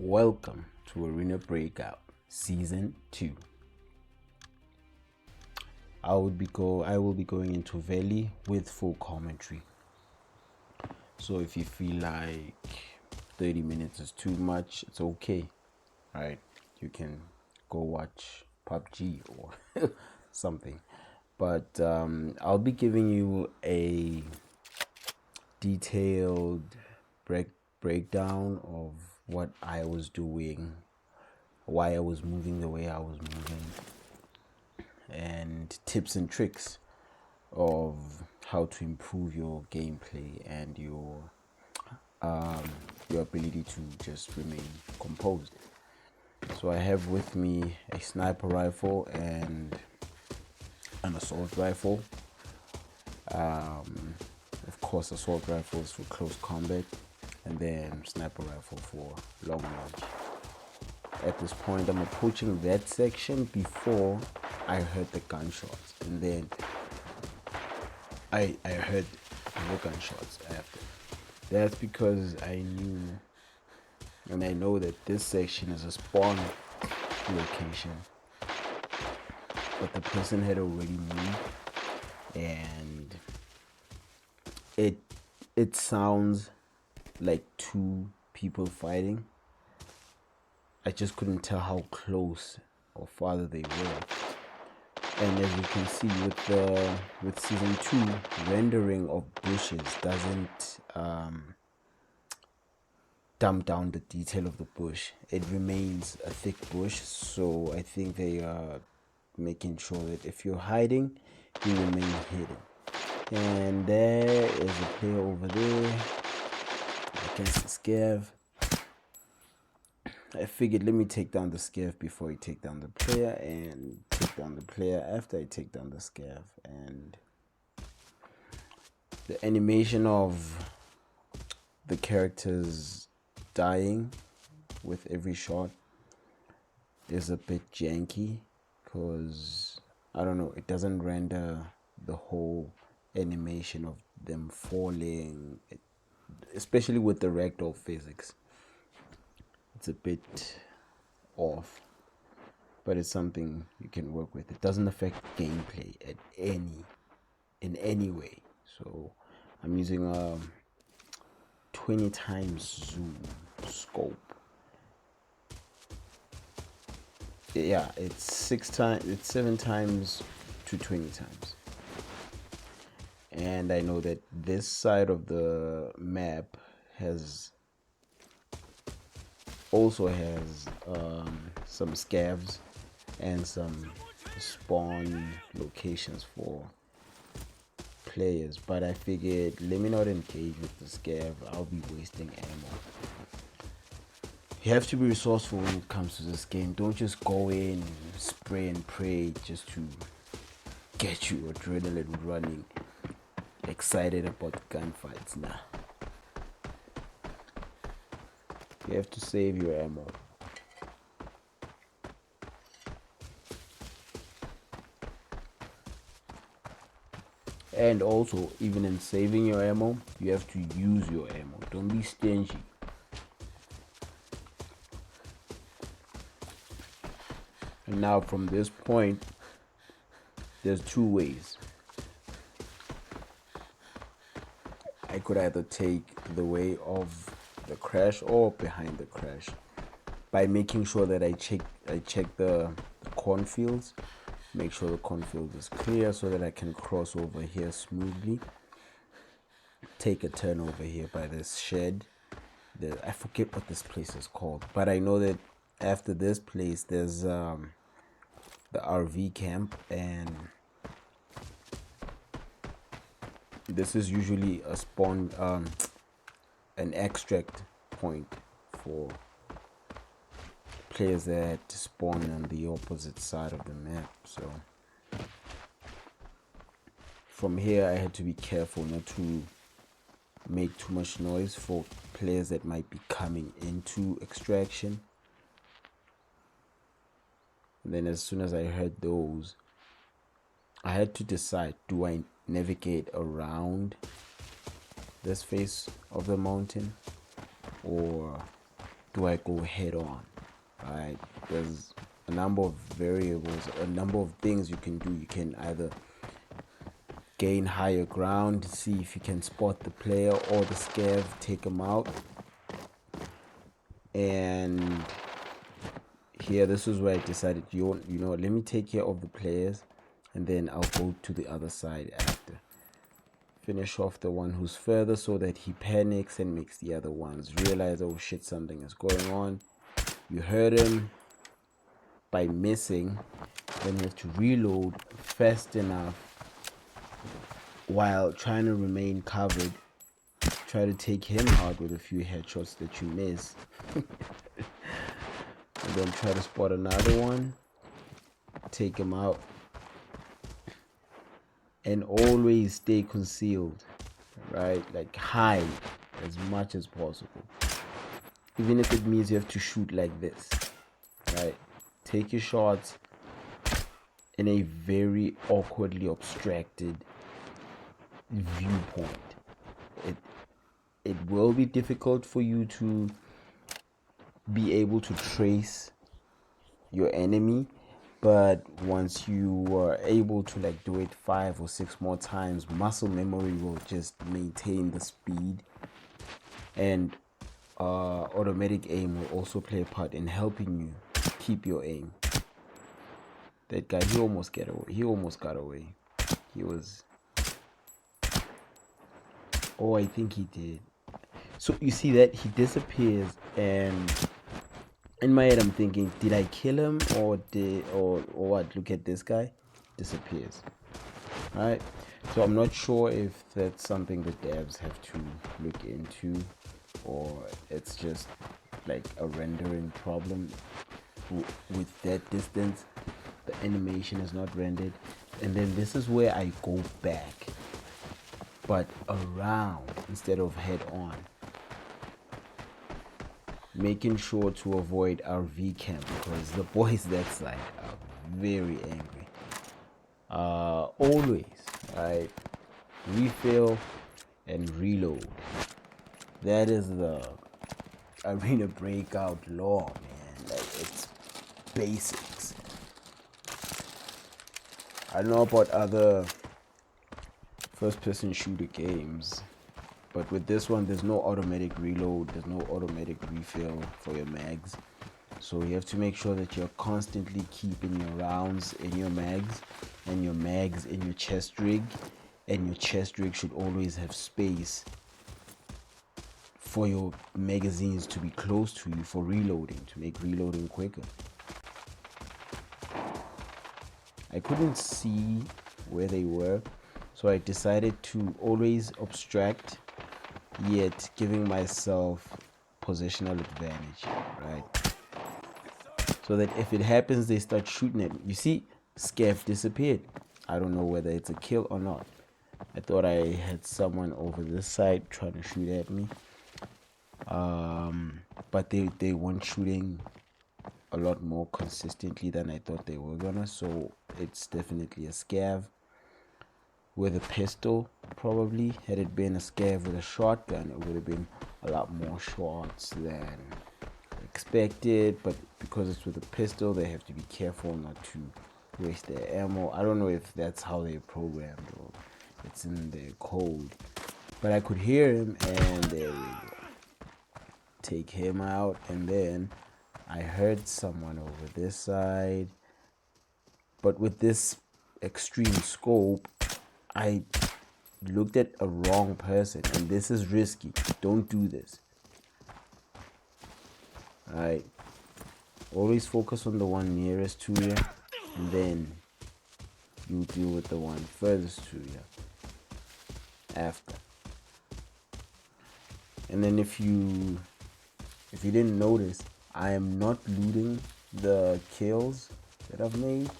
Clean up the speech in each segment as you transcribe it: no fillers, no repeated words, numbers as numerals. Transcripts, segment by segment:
Welcome to Arena Breakout Season 2. I will be going into Valley with full commentary. So if you feel like 30 minutes is too much, it's okay. Right? You can go watch PUBG or something. But I'll be giving you a detailed breakdown of what I was doing, why I was moving the way I was moving, and tips and tricks of how to improve your gameplay and your ability to just remain composed. So I have with me a sniper rifle and an assault rifle. Of course, assault rifles for close combat, and then sniper rifle for long range. At this point, I'm approaching that section before I heard the gunshots, and then I heard no gunshots after. That's because I knew, and I know that this section is a spawn location, but the person had already moved, and it sounds like two people fighting. I just couldn't tell how close or farther they were. And as you can see with season 2, rendering of bushes doesn't dumb down the detail of the bush. It remains a thick bush, so I think they are making sure that if you're hiding, you remain hidden. And there is a player over there against the scav. I figured, let me take down the scav before I take down the player, and take down the player after I take down the scav. And the animation of the characters dying with every shot is a bit janky, because I don't know, it doesn't render the whole animation of them falling, especially with the ragdoll physics. It's a bit off, but it's something you can work with. It doesn't affect gameplay in any way. So I'm using a 20 times zoom scope. Yeah, it's 7 times to 20 times. And I know that this side of the map also has some scavs and some spawn locations for players, but I figured, let me not engage with the scav. I'll be wasting ammo. You have to be resourceful when it comes to this game. Don't just go in, spray and pray just to get your adrenaline running, excited about gunfights. Nah, you have to save your ammo. And also, even in saving your ammo, you have to use your ammo. Don't be stingy. And now from this point, there's two ways. I could either take the way of the crash or behind the crash, by making sure that I check the cornfields, make sure the cornfield is clear so that I can cross over here smoothly, take a turn over here by this shed. I forget what this place is called, but I know that after this place there's the RV camp, and this is usually a spawn an extract point for players that spawn on the opposite side of the map. So from here I had to be careful not to make too much noise for players that might be coming into extraction. And then as soon as I heard those, I had to decide, do I navigate around this face of the mountain, or do I go head on? Right? There's a number of variables, a number of things you can do. You can either gain higher ground, see if you can spot the player or the scav, take them out. And here, this is where I decided, you know, let me take care of the players, and then I'll go to the other side after. Finish off the one who's further so that he panics and makes the other ones realize, oh shit, something is going on. You hurt him by missing, then you have to reload fast enough while trying to remain covered. Try to take him out with a few headshots that you miss. And then try to spot another one, take him out, and always stay concealed, right? Like hide as much as possible, even if it means you have to shoot like this, right? Take your shots in a very awkwardly abstracted viewpoint. It will be difficult for you to be able to trace your enemy, but once you are able to like do it 5 or 6 more times, muscle memory will just maintain the speed, and automatic aim will also play a part in helping you keep your aim. That guy, he almost got away. He was, oh, I think he did. So you see that he disappears, and in my head I'm thinking, did I kill him or what? Look at this guy, disappears. Alright, so I'm not sure if that's something the devs have to look into, or it's just like a rendering problem. With that distance, the animation is not rendered. And then this is where I go back, but around instead of head on, making sure to avoid RV camp, because the boys that side are very angry. Always, right? Refill and reload. That is the arena breakout law, man. Like, it's basics. I don't know about other first-person shooter games, but with this one, there's no automatic reload, there's no automatic refill for your mags. So you have to make sure that you're constantly keeping your rounds in your mags, and your mags in your chest rig, and your chest rig should always have space for your magazines to be close to you for reloading, to make reloading quicker. I couldn't see where they were, so I decided to always abstract, yet giving myself positional advantage, right? So that if it happens they start shooting at me. You see, Scav disappeared. I don't know whether it's a kill or not. I thought I had someone over this side trying to shoot at me, but they weren't shooting a lot more consistently than I thought they were gonna. So it's definitely a scav with a pistol. Probably had it been a scav with a shotgun, it would have been a lot more shots than expected, but because it's with a pistol they have to be careful not to waste their ammo. I don't know if that's how they're programmed or it's in their code, but I could hear him, and there we go. Take him out, and then I heard someone over this side, but with this extreme scope I looked at a wrong person, and this is risky. Don't do this. Alright, always focus on the one nearest to you, and then you deal with the one furthest to you after. And then if you didn't notice, I am not looting the kills that I've made.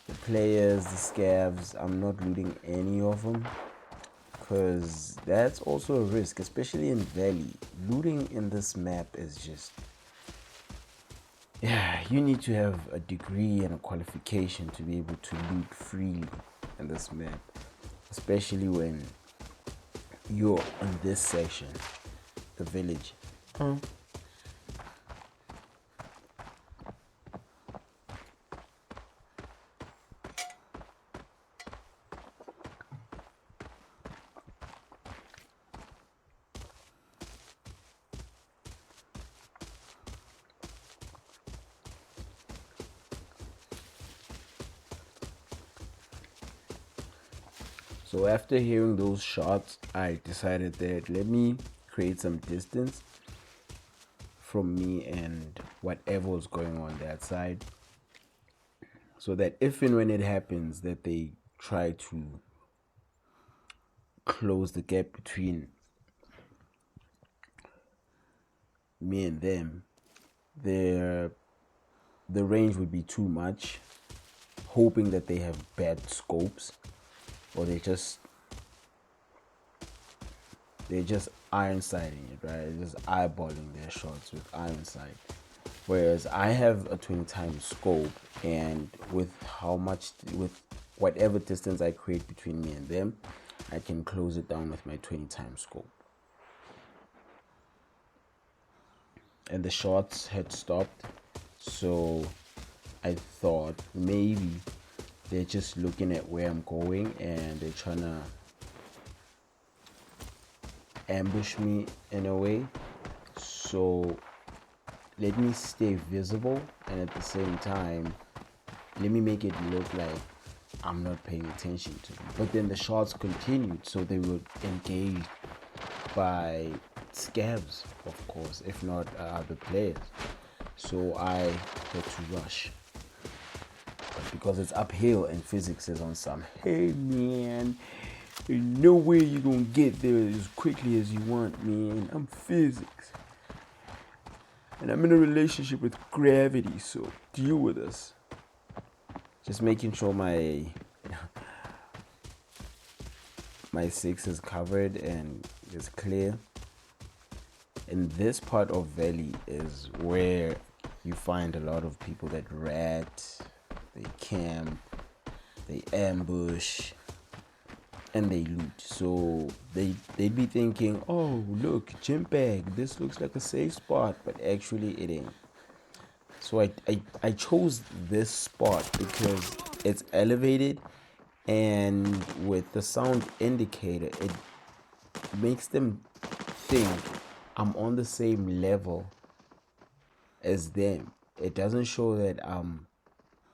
The players, the scavs, I'm not looting any of them, because that's also a risk, especially in Valley. Looting in this map is just, yeah, you need to have a degree and a qualification to be able to loot freely in this map, especially when you're on this section, the village. So after hearing those shots, I decided that let me create some distance from me and whatever was going on that side, so that if and when it happens that they try to close the gap between me and them, the range would be too much, hoping that they have bad scopes or they're just iron sighting it, right? They're just eyeballing their shots with iron sight. Whereas I have a 20 times scope, and with whatever distance I create between me and them, I can close it down with my 20 times scope. And the shots had stopped, so I thought maybe they're just looking at where I'm going and they're trying to ambush me in a way. So let me stay visible, and at the same time let me make it look like I'm not paying attention to them. But then the shots continued, so they were engaged by scavs, of course, if not other players. So I had to rush. But because it's uphill and physics is on some, hey man, there's no way you're gonna get there as quickly as you want, man. I'm physics. And I'm in a relationship with gravity, so deal with us. Just making sure my six is covered and is clear. And this part of Valley is where you find a lot of people that rat, they camp, they ambush, and they loot. So they'd be thinking, oh look, gym bag, this looks like a safe spot, but actually it ain't. So I chose this spot because it's elevated, and with the sound indicator, it makes them think I'm on the same level as them. It doesn't show that I'm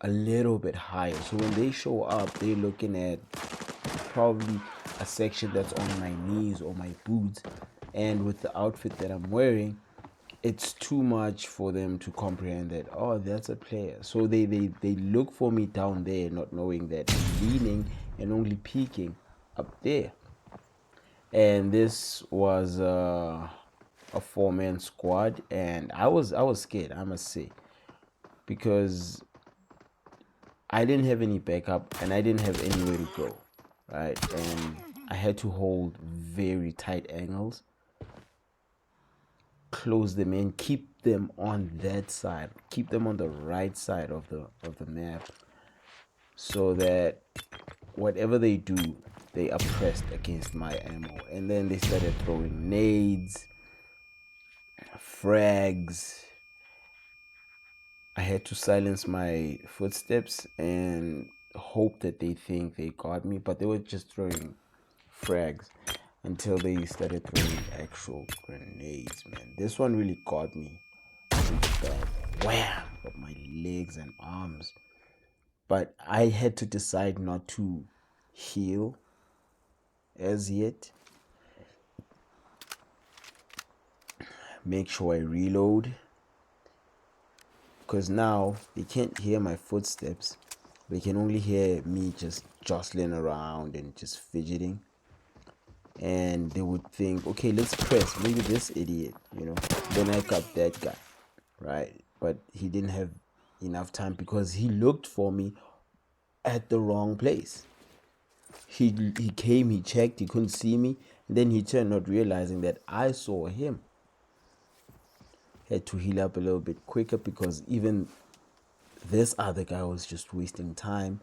a little bit higher. So when they show up, they're looking at probably a section that's on my knees or my boots, and with the outfit that I'm wearing, it's too much for them to comprehend that, oh, that's a player. So they look for me down there, not knowing that I'm leaning and only peeking up there. And this was a 4-man squad, and I was scared, I must say, because I didn't have any backup and I didn't have anywhere to go, right? And I had to hold very tight angles, close them in, keep them on that side, keep them on the right side of the map, so that whatever they do, they are pressed against my ammo. And then they started throwing nades, frags. I had to silence my footsteps and hope that they think they got me, but they were just throwing frags until they started throwing actual grenades, man. This one really got me with the wham of my legs and arms. But I had to decide not to heal as yet. Make sure I reload, because now they can't hear my footsteps. They can only hear me just jostling around and just fidgeting. And they would think, okay, let's press. Maybe this idiot, Then I got that guy, right? But he didn't have enough time because he looked for me at the wrong place. He came, he checked, he couldn't see me. And then he turned, not realizing that I saw him. Had to heal up a little bit quicker because even this other guy was just wasting time.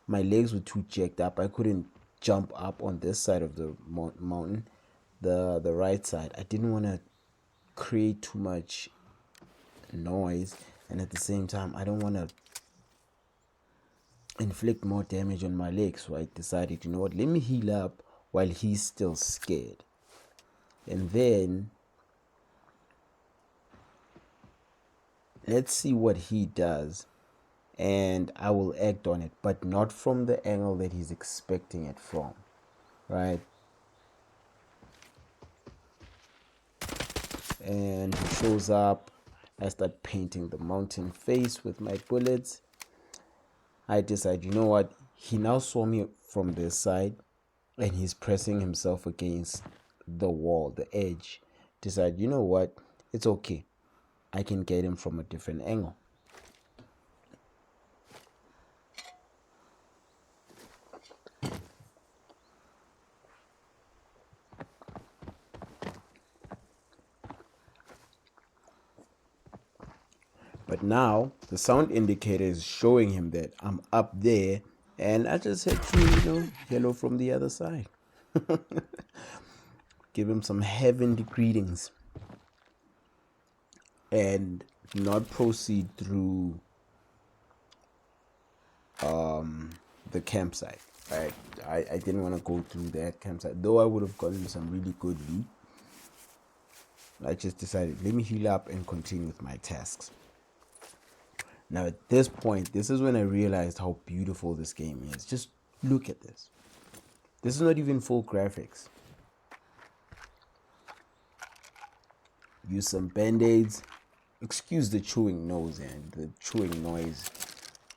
My legs were too jacked up. I couldn't jump up on this side of the mountain, the right side. I didn't want to create too much noise, and at the same time I don't want to inflict more damage on my legs. So I decided, you know what, let me heal up while he's still scared, and then let's see what he does, and I will act on it, but not from the angle that he's expecting it from. right? And he shows up. I start painting the mountain face with my bullets. I decide, you know what? He now saw me from this side and he's pressing himself against the wall, the edge. Decide, you know what? It's okay. I can get him from a different angle. But now the sound indicator is showing him that I'm up there, and I just had to, hello from the other side. Give him some heavenly greetings and not proceed through the campsite. Right? I didn't want to go through that campsite, though I would have gotten some really good loot. I just decided, let me heal up and continue with my tasks. Now at this point, this is when I realized how beautiful this game is. Just look at this. This is not even full graphics. Use some band-aids. Excuse the chewing nose and the chewing noise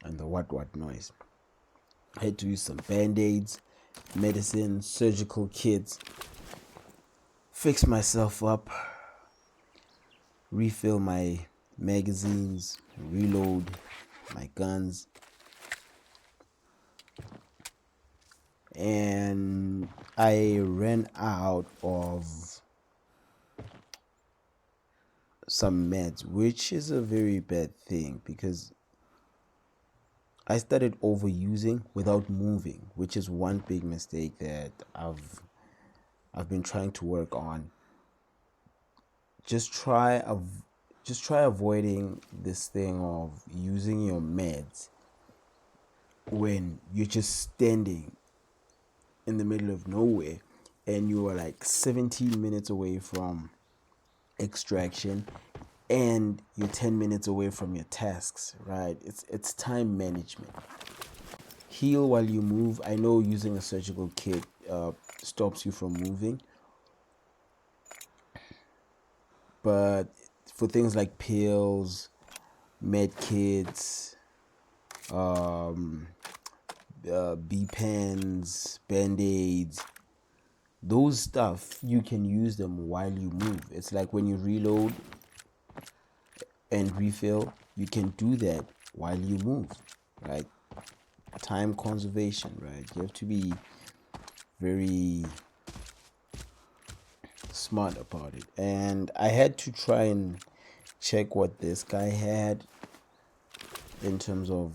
and the what noise. I had to use some band-aids, medicine, surgical kits, fix myself up, refill my magazines, reload my guns, and I ran out of some meds, which is a very bad thing because I started overusing without moving, which is one big mistake that I've been trying to work on. Just try avoiding this thing of using your meds when you're just standing in the middle of nowhere and you are like 17 minutes away from extraction and you're 10 minutes away from your tasks, right? It's time management. Heal while you move. I know using a surgical kit stops you from moving, but for things like pills, med kits, B-pens, band-aids, those stuff, you can use them while you move. It's like when you reload and refill, you can do that while you move, right? Time conservation, right? You have to be very smart about it. And I had to try and check what this guy had in terms of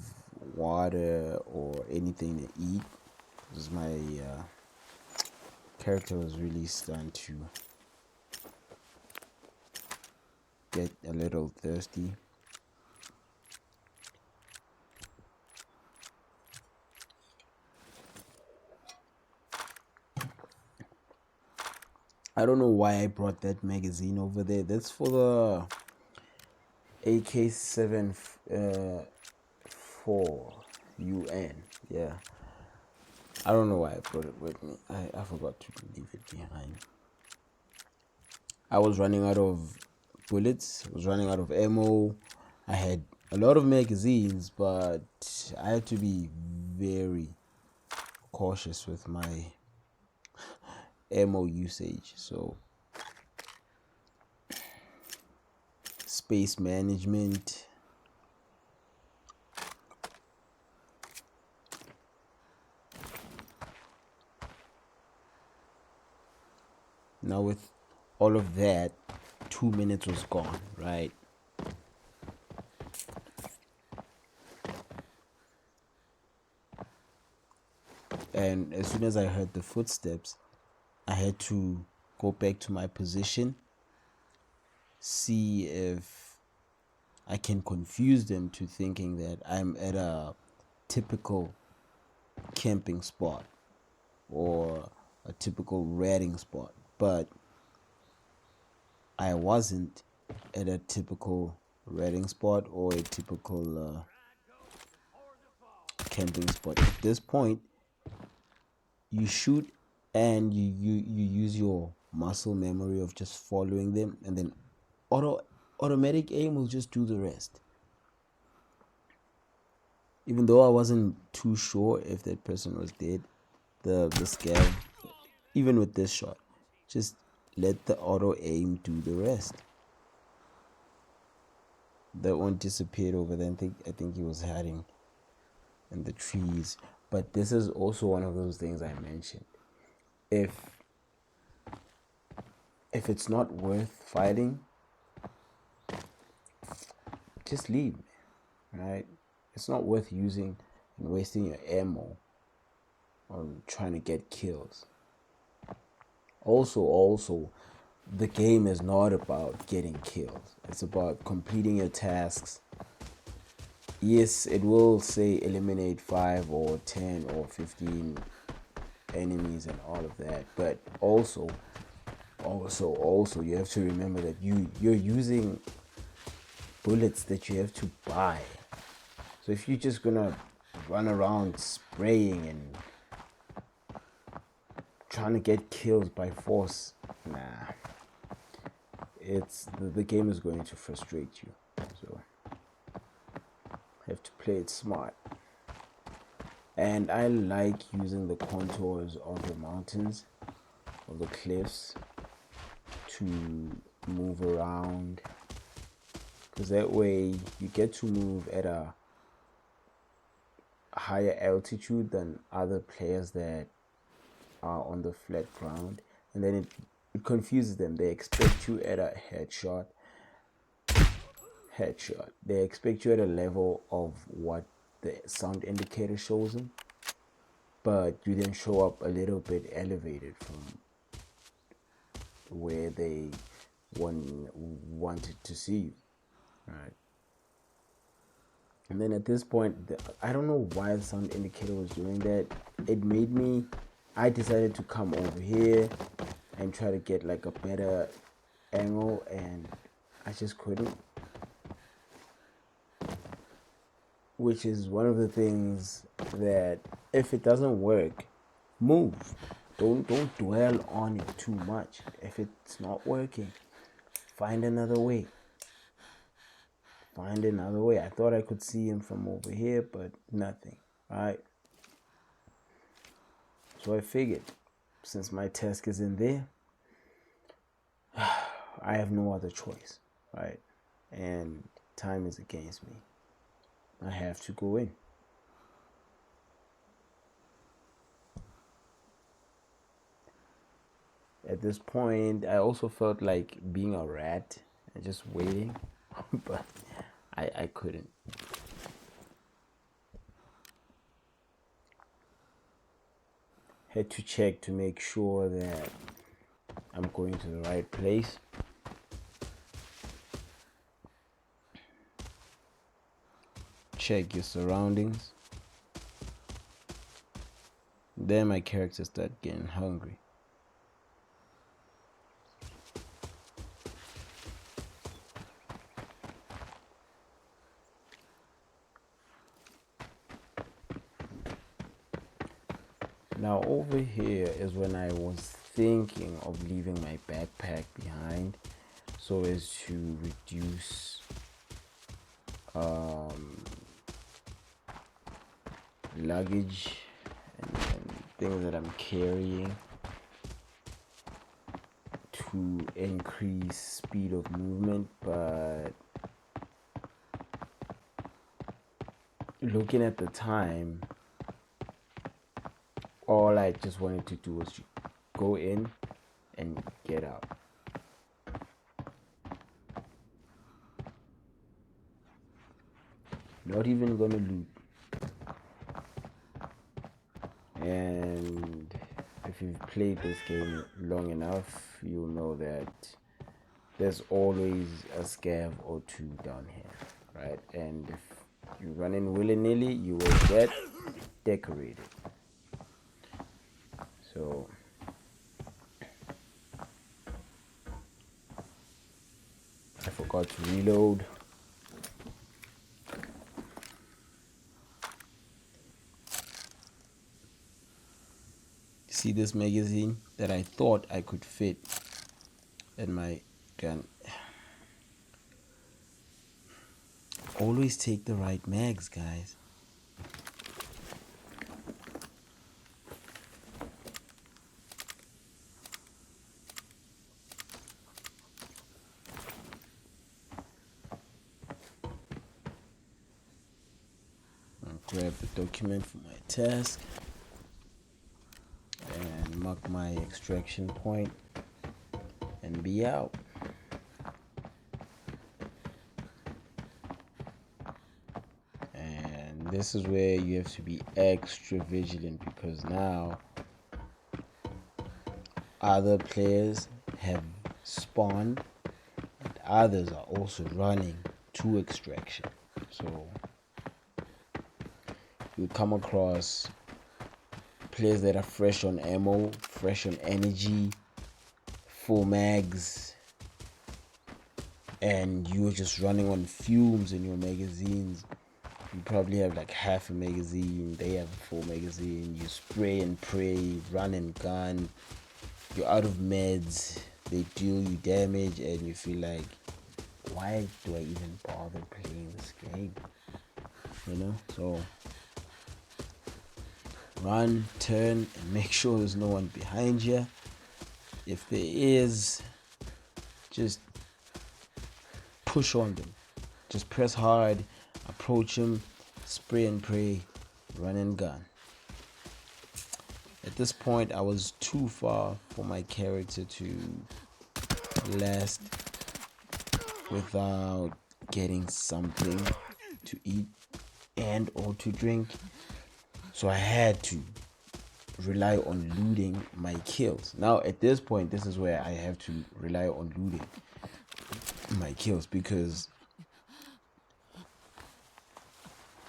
water or anything to eat, because my character was really starting to get a little thirsty. I don't know why I brought that magazine over there. That's for the AK-7 4 UN. Yeah. I don't know why I brought it with me. I forgot to leave it behind. I was running out of bullets. I was running out of ammo. I had a lot of magazines, but I had to be very cautious with my ammo usage. So space management. Now with all of that, 2 minutes was gone, right? And as soon as I heard the footsteps, I had to go back to my position, see if I can confuse them to thinking that I'm at a typical camping spot or a typical raiding spot. But I wasn't at a typical raiding spot or a typical camping spot. At this point, you shoot and you use your muscle memory of just following them, and then automatic aim will just do the rest. Even though I wasn't too sure if that person was dead, the scav, even with this shot, just let the auto aim do the rest. That one disappeared over there. I think he was hiding in the trees. But this is also one of those things I mentioned. If it's not worth fighting, just leave, right? It's not worth using and wasting your ammo on trying to get kills. Also, the game is not about getting kills. It's about completing your tasks. Yes, it will say eliminate 5 or 10 or 15 enemies and all of that, but also you have to remember that you're using bullets that you have to buy. So if you're just gonna run around spraying and trying to get killed by force, nah, the game is going to frustrate you. So you have to play it smart. And I like using the contours of the mountains, of the cliffs, to move around, because that way you get to move at a higher altitude than other players that are on the flat ground, and then it confuses them. They expect you at a headshot. They expect you at a level of what the sound indicator shows them, but you then show up a little bit elevated from where they wanted to see you, right? And then at this point, I don't know why the sound indicator was doing that. I decided to come over here and try to get like a better angle, and I just couldn't. Which is one of the things that, if it doesn't work, move. Don't dwell on it too much. If it's not working, find another way. I thought I could see him from over here, but nothing, right? So I figured, since my task is in there, I have no other choice, right? And time is against me. I have to go in. At this point, I also felt like being a rat and just waiting, but I couldn't. Had to check to make sure that I'm going to the right place. Check your surroundings. Then my character started getting hungry. Now over here is when I was thinking of leaving my backpack behind, so as to reduce luggage and things that I'm carrying, to increase speed of movement. But looking at the time, all I just wanted to do was go in and get out. Not even gonna loot. And if you've played this game long enough, you'll know that there's always a scav or two down here, right? And if you run in willy-nilly, you will get decorated. So I forgot to reload. See this magazine that I thought I could fit in my gun. Always take the right mags, guys. I'll grab the document for my task and mark my extraction point and be out. And this is where you have to be extra vigilant, because now other players have spawned and others are also running to extraction. So you come across players that are fresh on ammo, fresh on energy, full mags, and you're just running on fumes in your magazines. You probably have like half a magazine, they have a full magazine. You spray and pray, run and gun, you're out of meds, they deal you damage, and you feel like, why do I even bother playing this game? You know? So run, turn, and make sure there's no one behind you. If there is, just push on them. Just press hard, approach them, spray and pray, run and gun. At this point, I was too far for my character to last without getting something to eat and or to drink. So I had to rely on looting my kills. Now at this point, this is where I have to rely on looting my kills, because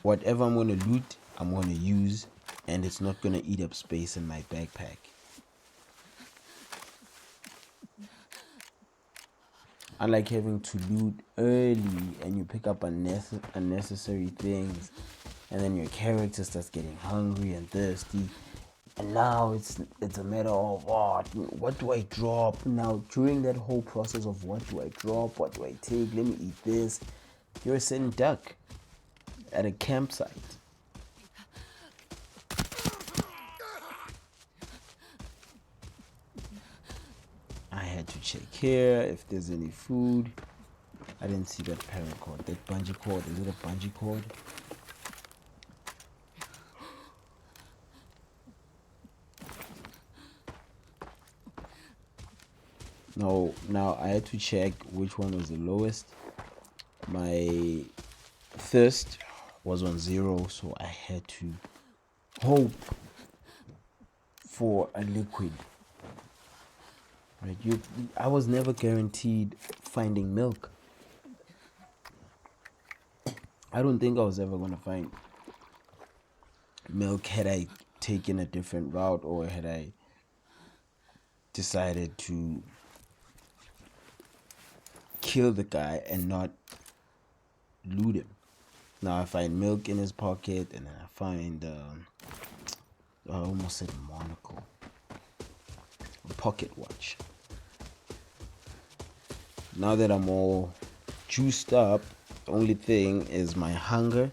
whatever I'm going to loot, I'm going to use, and it's not going to eat up space in my backpack. Unlike having to loot early and you pick up unnecessary things, and then your character starts getting hungry and thirsty, and now it's a matter of, what do I drop? Now during that whole process of what do I drop, what do I take, let me eat this, you're a sitting duck at a campsite. I had to check here if there's any food. I didn't see that paracord, that bungee cord. Is it a bungee cord? No, now I had to check which one was the lowest. My thirst was on 0, so I had to hope for a liquid. Right? I was never guaranteed finding milk. I don't think I was ever gonna find milk had I taken a different route, or had I decided to kill the guy and not loot him. Now I find milk in his pocket, and then I find I almost said monocle, a pocket watch. Now that I'm all juiced up, the only thing is my hunger,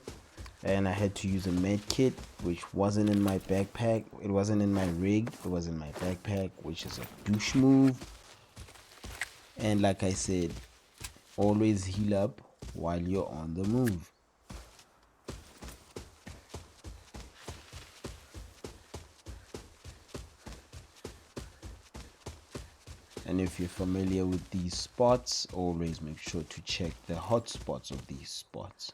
and I had to use a med kit, which wasn't in my backpack. It wasn't in my rig, it was in my backpack, which is a douche move. And like I said, always heal up while you're on the move. And if you're familiar with these spots, always make sure to check the hot spots of these spots.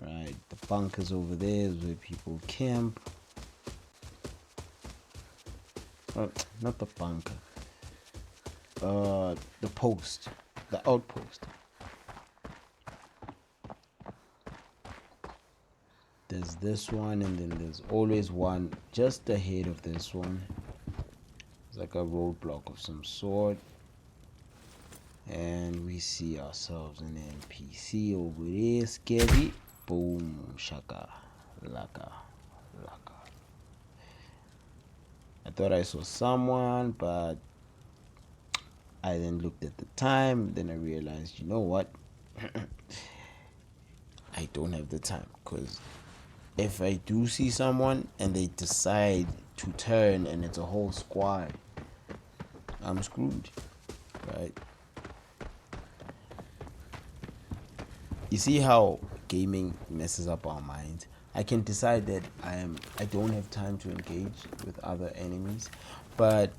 Right, the bunkers over there is where people camp. Not the bunker. The post, the outpost. There's this one, and then there's always one just ahead of this one. It's like a roadblock of some sort, and we see ourselves an NPC over there. Scary. Boom, shaka, laka, laka. I thought I saw someone, but I then looked at the time. Then I realized, you know what? I don't have the time, because if I do see someone and they decide to turn and it's a whole squad, I'm screwed, right? You see how gaming messes up our minds? I can decide that I don't have time to engage with other enemies, but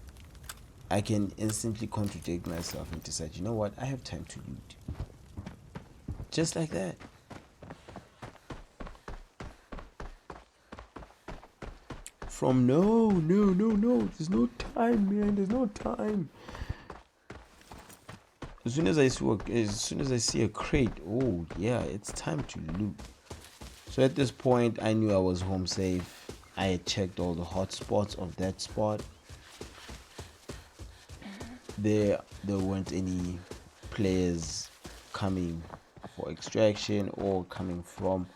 I can instantly contradict myself and decide, you know what, I have time to loot. Just like that. From no, there's no time, man, there's no time. As soon as I see a crate, oh yeah, it's time to loot. So at this point, I knew I was home safe. I had checked all the hotspots of that spot. There weren't any players coming for extraction or coming from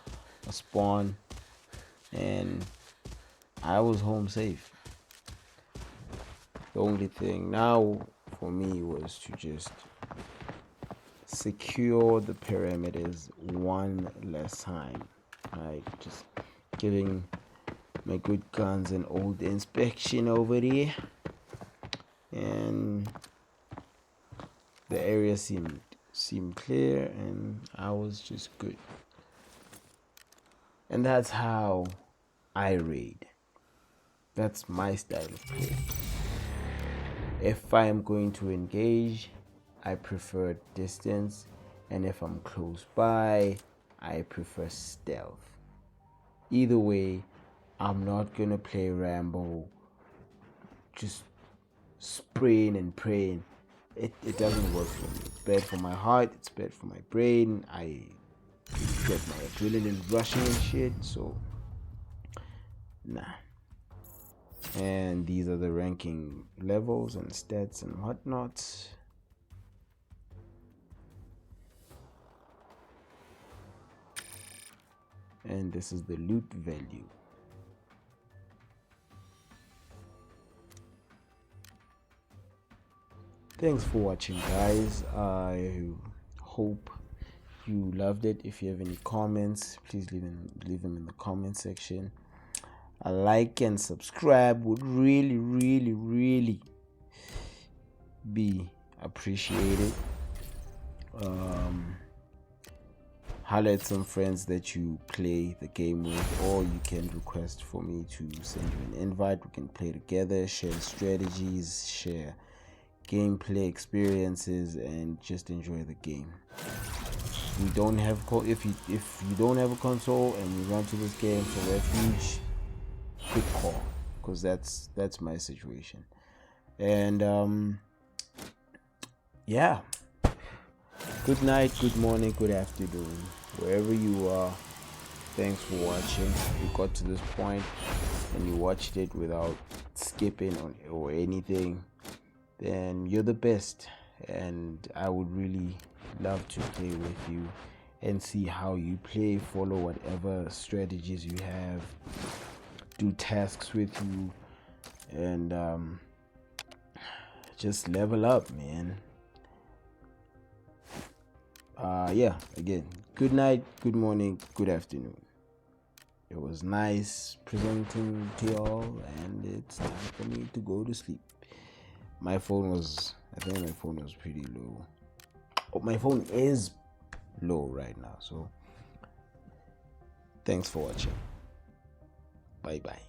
a spawn, and I was home safe. The only thing now for me was to just secure the perimeters one last time, right? Just giving my good guns an old inspection over there, and the area seemed clear, and I was just good. And that's how I raid. That's my style of play. If I am going to engage, I prefer distance, and if I'm close by, I prefer stealth. Either way, I'm not gonna play Rambo, just spraying and praying. It doesn't work for me. It's bad for my heart, it's bad for my brain. I get my adrenaline rushing and shit, so nah. And these are the ranking levels and stats and whatnot. And this is the loot value. Thanks for watching, guys. I hope you loved it. If you have any comments, please leave them in the comment section. A like and subscribe would really be appreciated. Holler at some friends that you play the game with, or you can request for me to send you an invite. We can play together, share strategies, share gameplay experiences, and just enjoy the game. We don't have if you don't have a console and you run to this game for refuge, quick call, because that's my situation. And yeah, good night, good morning, good afternoon, wherever you are. Thanks for watching. If you got to this point and you watched it without skipping or anything, then you're the best, and I would really love to play with you and see how you play, follow whatever strategies you have, do tasks with you, and just level up, man. Yeah, again, good night, good morning, good afternoon. It was nice presenting to y'all, and it's time for me to go to sleep. I think my phone was pretty low. Oh, my phone is low right now, so thanks for watching. Bye bye.